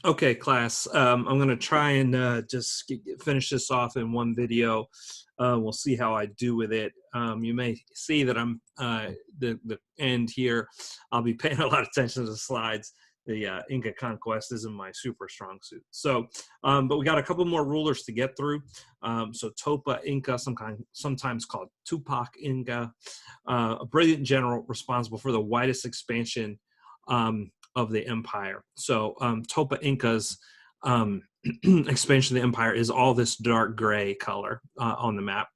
Okay, class. I'm going to try and just finish this off in one video. We'll see how I do with it. You may see that I'm the end here. I'll be paying a lot of attention to the slides. The Inca Conquest isn't my super strong suit. So, but we got a couple more rulers to get through. So Topa Inca, sometimes called Tupac Inca, a brilliant general responsible for the widest expansion of the empire. So Topa Inca's expansion of the empire is all this dark gray color on the map.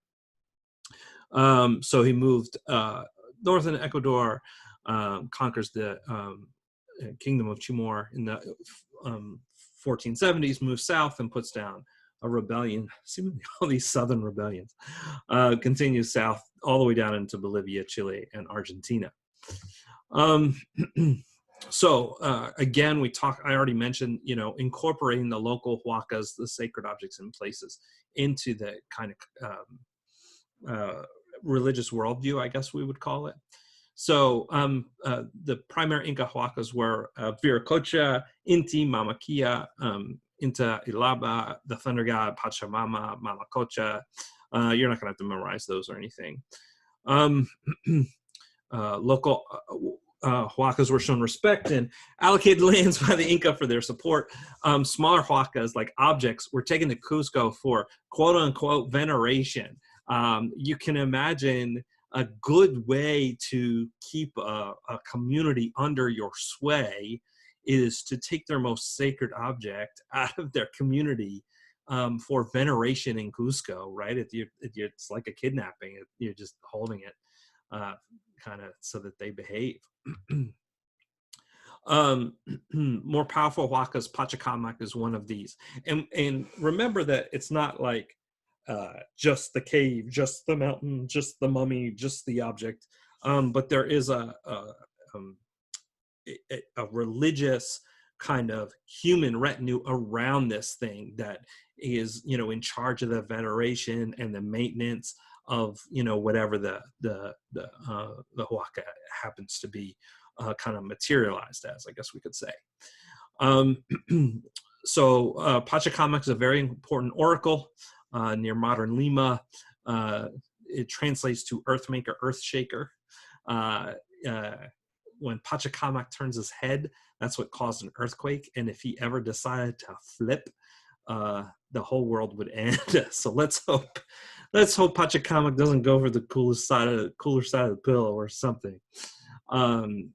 So he moved north in Ecuador, conquers the kingdom of Timor in the 1470s, moves south and puts down a rebellion, seemingly all these southern rebellions, continues south all the way down into Bolivia, Chile, and Argentina. So again, I already mentioned, incorporating the local huacas, the sacred objects and places, into the kind of religious worldview, I guess we would call it. So the primary Inca huacas were Viracocha, Inti, Mamaquia, Inta Ilaba, the thunder god, Pachamama, Mamacocha. You're not going to have to memorize those or anything. Local huacas were shown respect and allocated lands by the Inca for their support. Smaller huacas, like objects, were taken to Cusco for quote-unquote veneration. You can imagine a good way to keep a community under your sway is to take their most sacred object out of their community for veneration in Cusco, right? It's like a kidnapping. You're just holding it kind of so that they behave. More powerful huacas, Pachacamac is one of these. And remember that it's not like just the cave, just the mountain, just the mummy, just the object. But there is a religious kind of human retinue around this thing that is, in charge of the veneration and the maintenance of, whatever the huaca happens to be kind of materialized as, I guess we could say. So Pachacamac is a very important oracle near modern Lima. It translates to earth maker, earth shaker. When Pachacamac turns his head, that's what caused an earthquake. And if he ever decided to flip, the whole world would end. So let's hope Pachacamac doesn't go for the cooler side of the pillow or something. And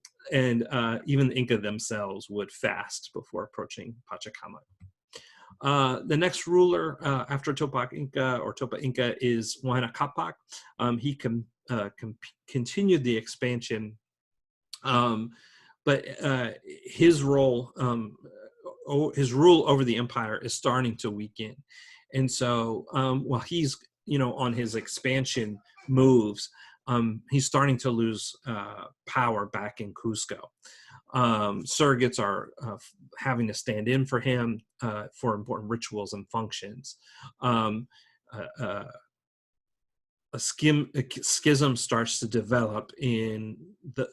even the Inca themselves would fast before approaching Pachacamac. The next ruler after Topa Inca is Huayna Capac. He continued the expansion, but his rule over the empire is starting to weaken. And so while he's on his expansion moves, he's starting to lose power back in Cusco. Surrogates are having to stand in for him for important rituals and functions. A schism starts to develop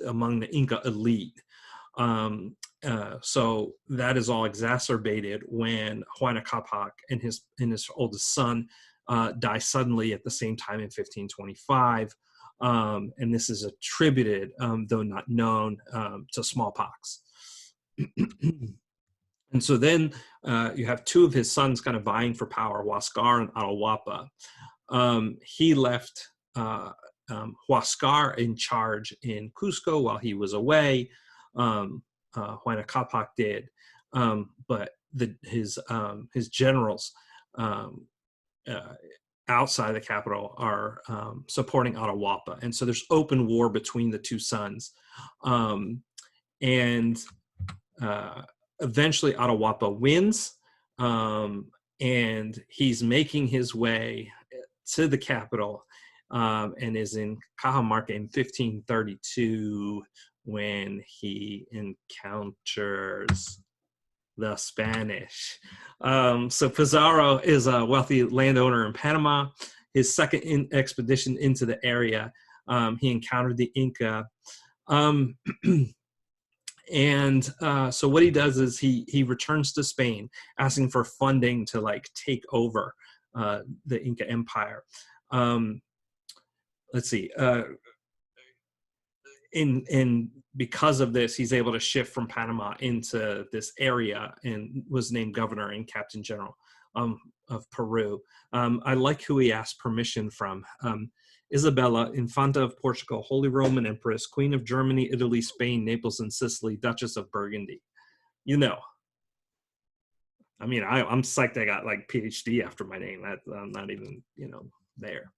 among the Inca elite. So that is all exacerbated when Huayna Capac and his oldest son die suddenly at the same time in 1525. And this is attributed, though not known, to smallpox. And so then you have two of his sons kind of vying for power, Huascar and Atahualpa. He left Huascar in charge in Cusco while he was away. Huayna Capac did, but his generals outside the capital are supporting Atahualpa. And so there's open war between the two sons. And eventually Atahualpa wins, and he's making his way to the capital and is in Cajamarca in 1532 when he encounters the Spanish. So Pizarro is a wealthy landowner in Panama. His second expedition into the area, he encountered the Inca. And so what he does is he returns to Spain, asking for funding to like take over the Inca Empire. Um, let's see. In because of this, he's able to shift from Panama into this area and was named governor and captain general of Peru. I like who he asked permission from. Isabella, Infanta of Portugal, Holy Roman Empress, Queen of Germany, Italy, Spain, Naples, and Sicily, Duchess of Burgundy. You know, I mean, I'm psyched I got like PhD after my name. I'm not even, there.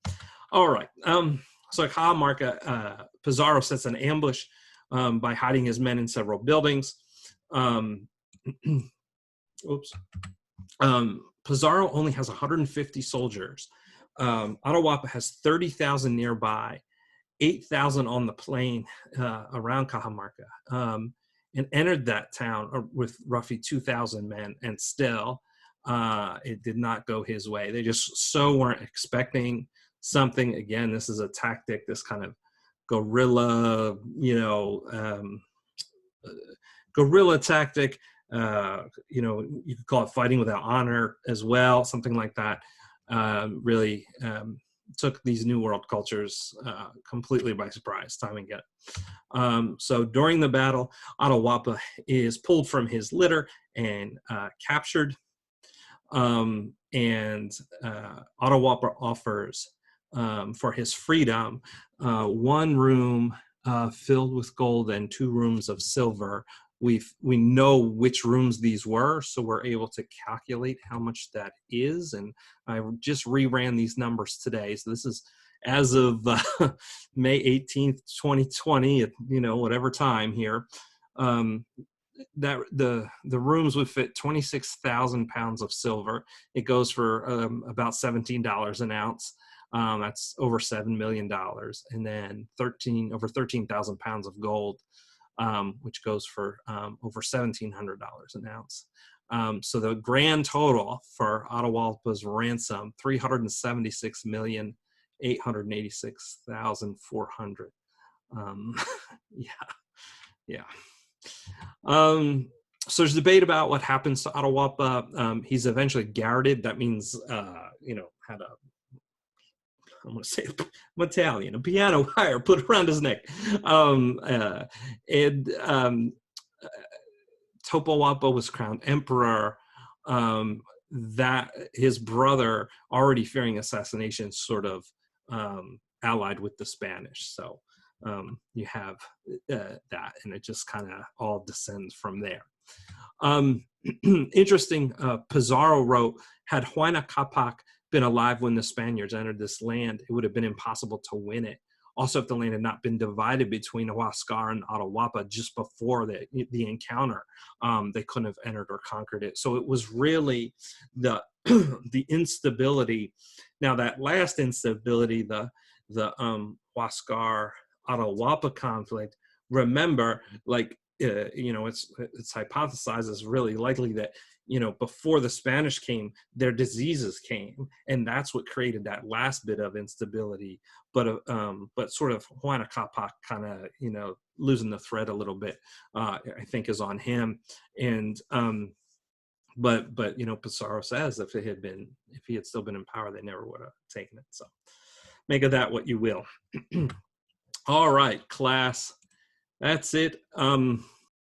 All right. So Cajamarca, Pizarro sets an ambush by hiding his men in several buildings. Oops. Pizarro only has 150 soldiers. Atahualpa has 30,000 nearby, 8,000 on the plain around Cajamarca, and entered that town with roughly 2,000 men, and still it did not go his way. They just so weren't expecting something. Again, this is a tactic, this kind of guerrilla, guerrilla tactic. You could call it fighting without honor as well, something like that. Really took these New World cultures completely by surprise, time and again. So during the battle, Atahualpa is pulled from his litter and captured. And Atahualpa offers for his freedom one room filled with gold and 2 rooms of silver. We know which rooms these were, so we're able to calculate how much that is. And I just reran these numbers today. So this is as of May 18th, 2020, at whatever time here. That the rooms would fit 26,000 pounds of silver. It goes for about $17 an ounce. That's over $7 million. And then over 13,000 pounds of gold, which goes for over $1,700 an ounce. So the grand total for Atahualpa's ransom, 376,886,400. Yeah. So there's debate about what happens to Atahualpa. He's eventually garroted. That means, had I'm going to say, I'm Italian, a piano wire put around his neck. Topohualpa was crowned emperor. That his brother, already fearing assassination, sort of allied with the Spanish. So you have that, and it just kind of all descends from there. Interesting, Pizarro wrote, had Huayna Capac been alive when the Spaniards entered this land, it would have been impossible to win it. Also, if the land had not been divided between Huascar and Atahualpa just before the encounter, they couldn't have entered or conquered it. So it was really the the instability. Now that last instability, the Huascar Atahualpa conflict, remember, like, it's hypothesized as really likely that, before the Spanish came, their diseases came, and that's what created that last bit of instability. But sort of Huayna Capac kind of, losing the thread a little bit, I think is on him. And but Pizarro says if he had still been in power, they never would have taken it. So make of that what you will. All right, class. That's it.